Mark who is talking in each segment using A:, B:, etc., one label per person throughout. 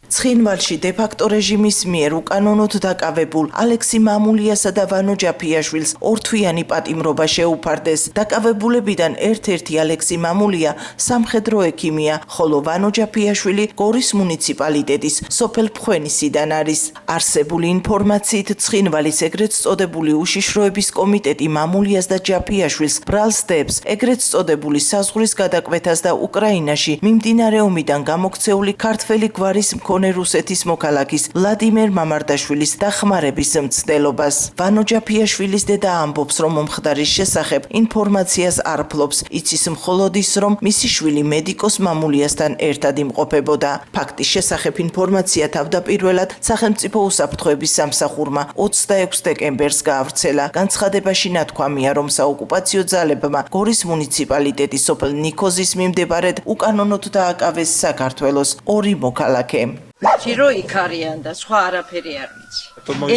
A: ცხინვალში დე-ფაქტო რეჟიმის მიერ უკანონოდ დაკავებულ ალექსი მამულიასა და ვანო ჯაფიაშვილს ორთვიანი პატიმრობა შეუფარდეს. დაკავებულებიდან ერთ-ერთი ალექსი მამულია სამხედრო ექიმია, ხოლო ვანო ჯაფიაშვილი გორის მუნიციპალიტეტის სოფელ ფხვენისიდან არის. არსებული ინფორმაციით ცხინვალის ეგრეთ წოდებული უშიშროების კომიტეტი მამულიას და ჯაფიაშვილს ბრალს დებს ეგრეთ წოდებული საზღვრის გადაკვეთას და უკრაინაში მიმდინარე ომიდან გამოქცეული ქართველი გვარის მქონე რუსეთის მოქალაქის ვლადიმერ მამარდაშვილის დახმარების მცდელობას. ვანო ჯაფიაშვილის დედა ამბობს, რომ მომხდარის შესახებ ინფორმაციას არ ფლობს, იცის მხოლოდ ის, რომ მისი შვილი მედიკოს მამულიასთან ერთად იმყოფებოდა. ფაქტის შესახებ ინფორმაცია თავდაპირველად სახელმწიფო უსაფრთხოების სამსახურმა 26 დეკემბერს გაავრცელა. განცხადებაში ნათქვამია, რომ საოკუპაციო ძალებმა გორის მუნიციპალიტეტის სოფელ ნიქოზის მიმდებარედ უკანონოდ დააკავეს საქართველოს ორი მოქალაქე.
B: Ჭირო იქ არიან და სხვა არაფერი არ ვიცი.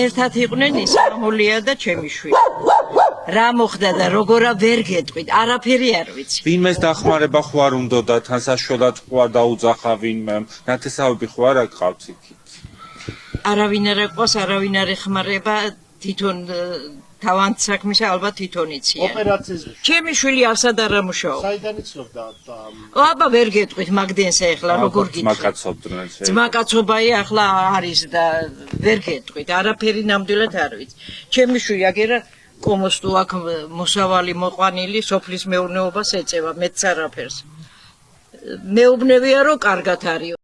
B: ერთად იყვნენ ის მამულია და ჩემი შვილი. რა მოხდა და როგორა ვერ გეტყვით, არაფერი არ ვიცი.
C: ვინმეს დახმარება ხო არ უნდოდა, თან საშუალად ხო არ დაუძახა ვინმე, ნათესავები ხო არ აკყავთ იქით.
B: არავინ არ აყვას, არავინ არ ეხმარება, თვითონ თავანთ საქმის ალბათ თვითონ იციან.
D: ოპერაციის
B: ჩემი შვილი არსად არ ამუშაობს.
D: საიდან იცნობდა?
B: აბა ვერ გეტყვით მაგდენს ახლა როგორ გიტყვით.
C: ძმაკაცობდნენ.
B: ძმაკაცობაი ახლა არის და ვერ გეტყვით, არაფერი ნამდვილად არ ვიცი. ჩემი შვილი აგერა კომოსტო აქ მოსავალი მოყვანილი სოფლის მეურნეობას ეწევა, მეც არაფერს. მეუბნებია რომ კარგად არის.